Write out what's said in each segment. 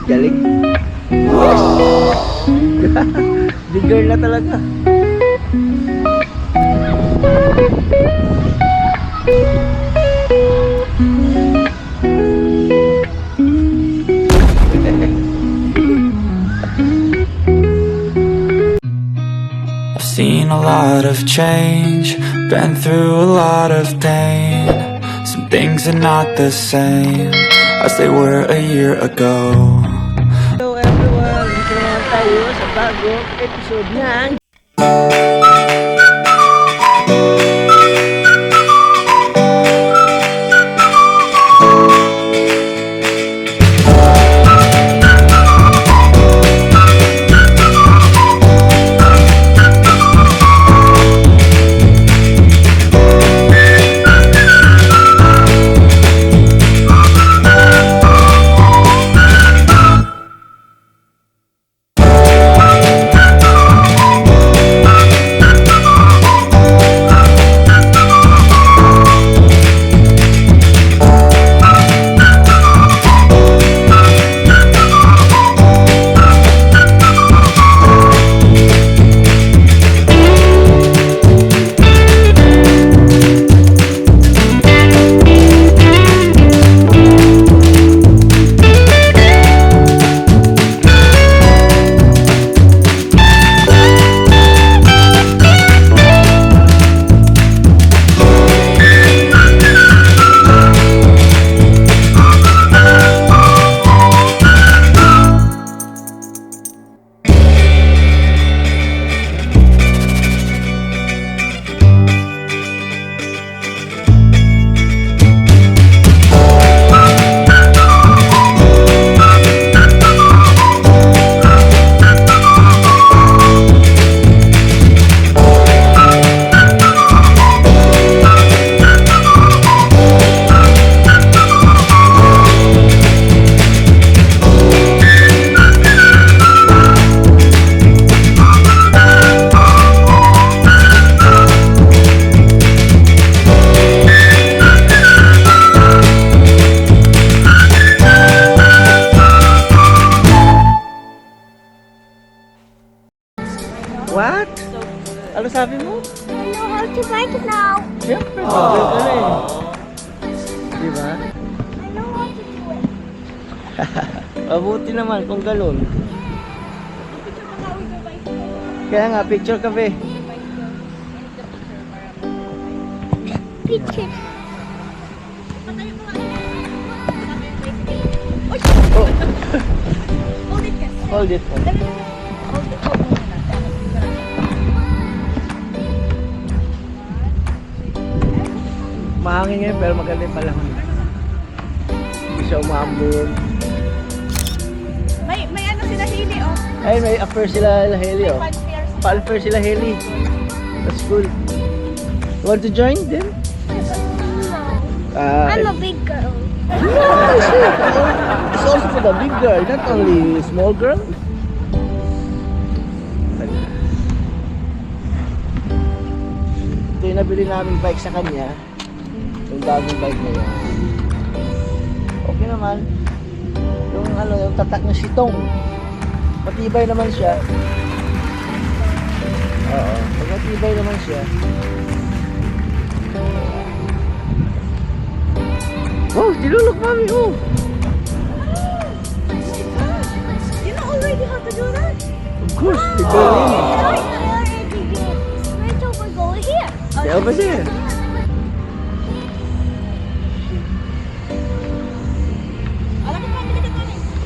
Galing. Yes! Big girl na talaga. I've seen a lot of change, been through a lot of pain. Some things are not the same as they were a year ago. Hello everyone! Dito naman tayo sa bagong episode ng What? Ano sabi mo? I know how to bike now. Siyempre, bagay ka na eh. Diba? I know how to do it. Mabuti naman kung ganun. Kaya nga, picture ka be. Picture. Oh. Hold it, guys. Hold it. Hold it. Mahangin ngayon pero maganda yung panahon. Hindi siya umambon. May ano sila hili, oh. Ay, may affair sila Heli oh. Fanfare. Pa-affair sila Heli. That's cool. You want to join them? No. I'm a big girl. It's also for the big girl, not only small girl. Ito yung nabili namin bike sa kanya. Yung bagong bike na yan. Okay naman. Yung ano, yung tatak ng sitong. Matibay naman siya. Oo, pag matibay naman siya. Oh, tinulog mami, oh. You know already how to do that? Of course, the girl in. I already did. Right over, go here. Okay, over there.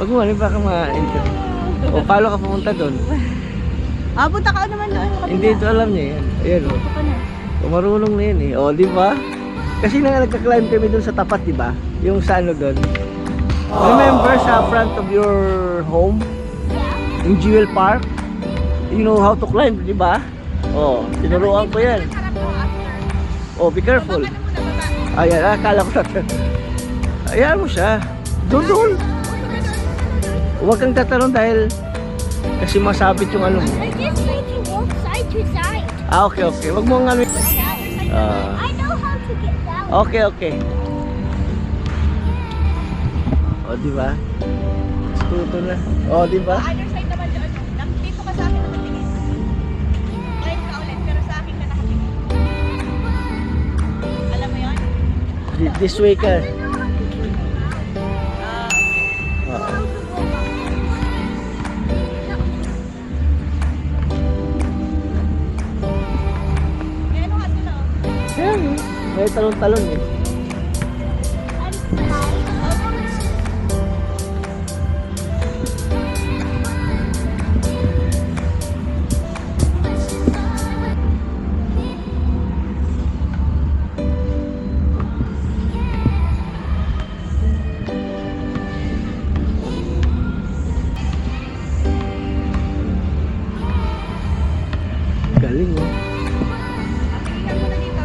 Wag mo, ano ba ka ma-enter? O, paano ka pumunta doon? Punta ka naman doon. Hindi ito alam niya yan. Ayan, o. O, marunong na yan eh. O, di ba? Kasi na nagka-climb kami doon sa tapat, di ba? Yung sa ano doon. Remember sa front of your home? Yung Jewel Park? You know how to climb, di ba? O, tinuruan ko yan. O, be careful. Ayan, akala ko na. Ayan mo siya. Doon. Huwag kang tatalon dahil kasi masabit yung ano mo. I just made you walk side to side. Okay. Huwag mo nga ano. I know how to get down. Okay. O, di ba? natututo na. Oh, di ba? Other side naman doon. Dito ka sa akin nakatingin. Climb ka ulit, pero sa akin ka nakatingin. Alam mo yun? This way ka. Ah, Oo. may ano ka sila? Yan, may talon-talon eh. Galing oh. Tingnan mo na dito.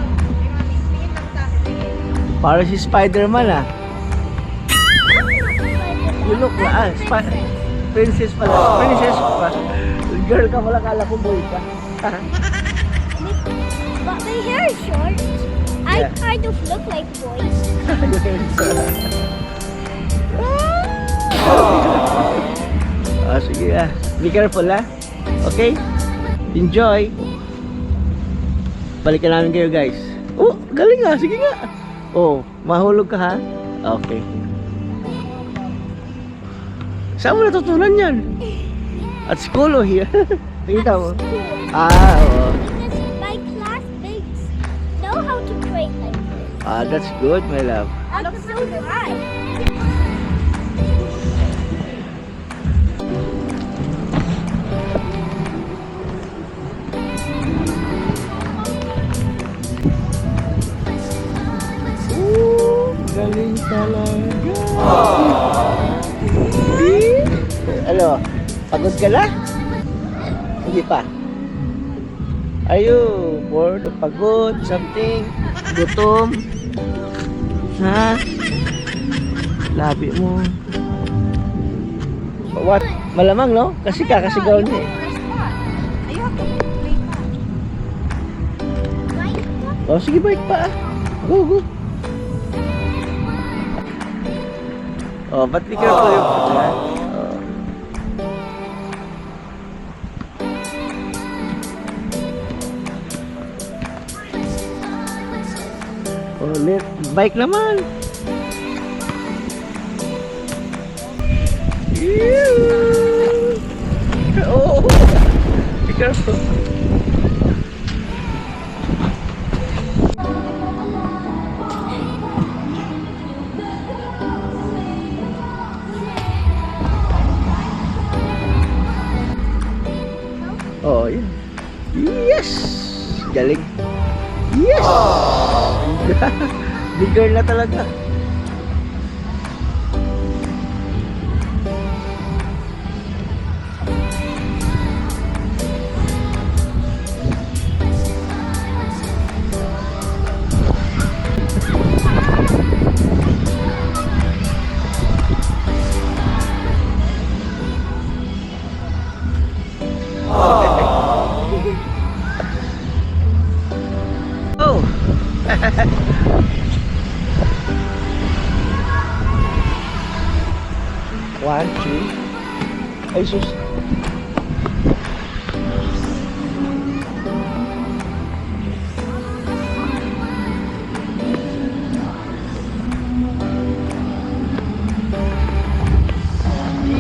Tingin lang sa akin. Tingin. Para si Spider-Man ah. You look na princess pala. Princess pa. Girl ka pala, kala ko boy ka. But my hair is short. I Yeah. kind of look like boys. Oh, sige ah. Be careful ah. Okay? Enjoy. Balikan namin kayo guys. Oh, galing ah. Sige nga. Oh, mahulog ka ha? Okay. Saan mo natutunan yan? At school o here? Nakita mo? Ah, oo. Because my classmates know how to train like this. Ah, that's good, my love. And so do I. Galing talaga. Ano? Pagod ka na? Hindi pa. Are you bored? Pagod? Something? Gutom? Ha? Labi mo. What? Malamang, no? Kasi kakasigaw niya eh. You have to play pa. Oh, sige, bike pa. Go, go. Oh, but be careful yung foot, ha? Oh. Oh, bike naman. Ew. Oh, be careful. Oh, yeah. Yes! Galing. Yes! Big girl na talaga. Oh! One, two. Ay, sus.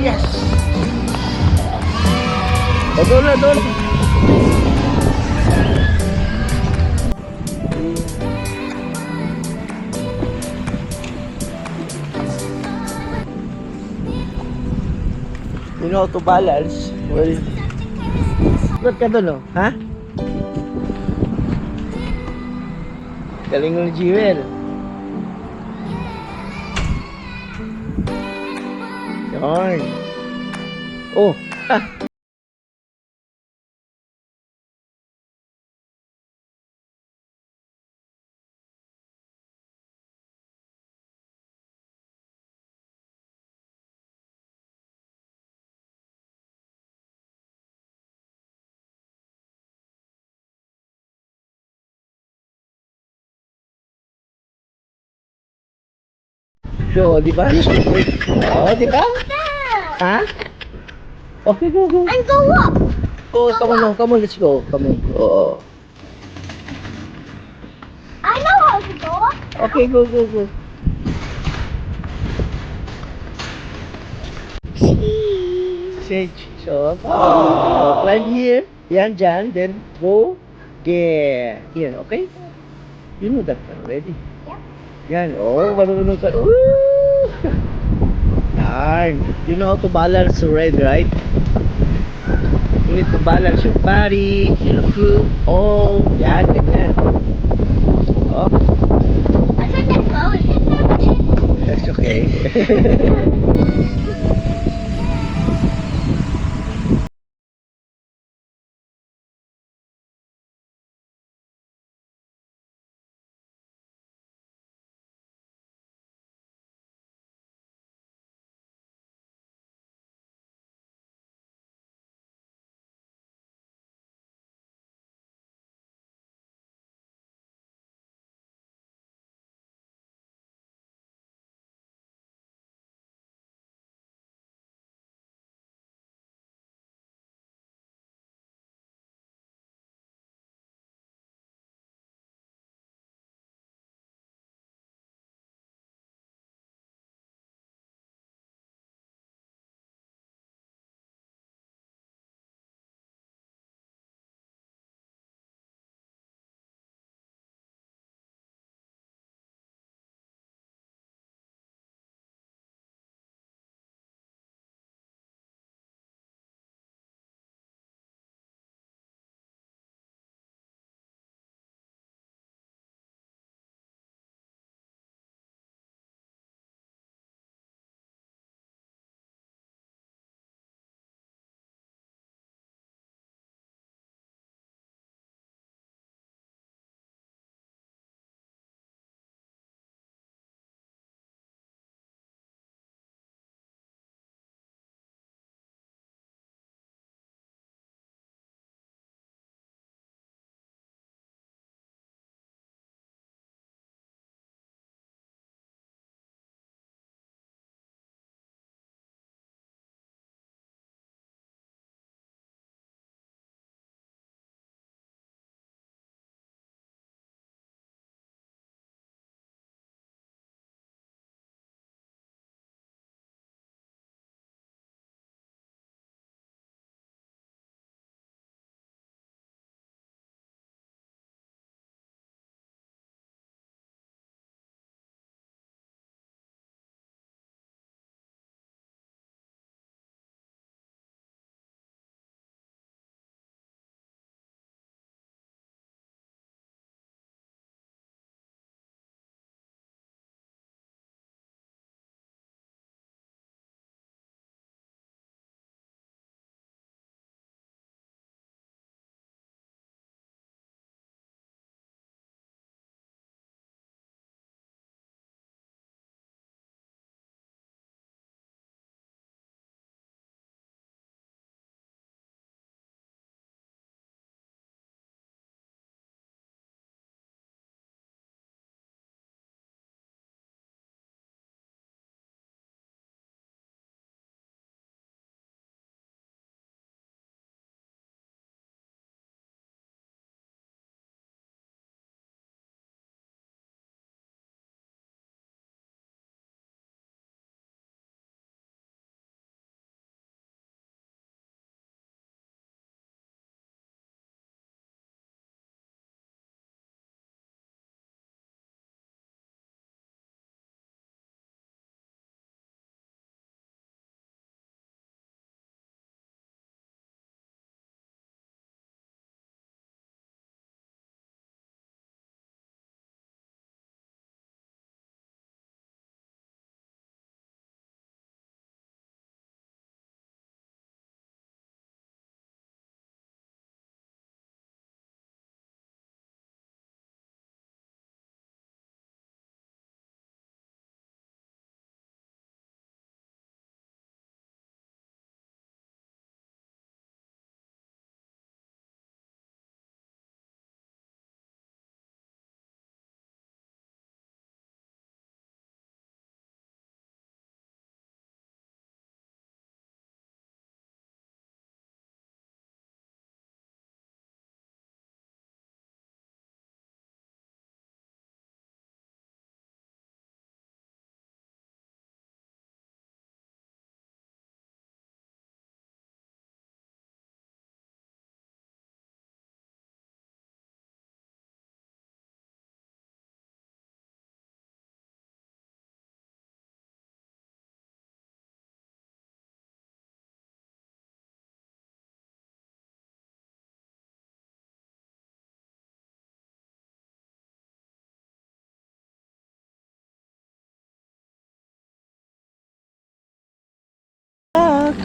Yes! O, doon na, doon. You know how to balance. Well, ba't ka doon, oh? Ha? Galing mo ni Jewel. Yarn. Oh, ah. So, di ba? Oh, di ba? Ha? Okay, go, go. And go up. Go, come on, let's go. Come on. Oo. I know how to go up. Okay, go, go, go. Say cheese off. Climb here. Yan, dyan. Then go there. Here, okay? You know that already. Yep. Yan. Oh, marunong ka. Woo! Darn. You know how to balance already, right? You need to balance your body, your foot. Oh, yan, ganyan. Oh, I think I'm going. that's okay.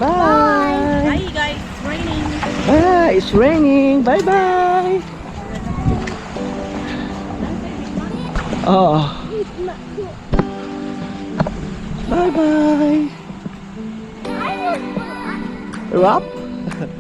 Bye. Bye guys, it's raining. Ah, it's raining. Bye-bye. Oh. Bye-bye. Wrap?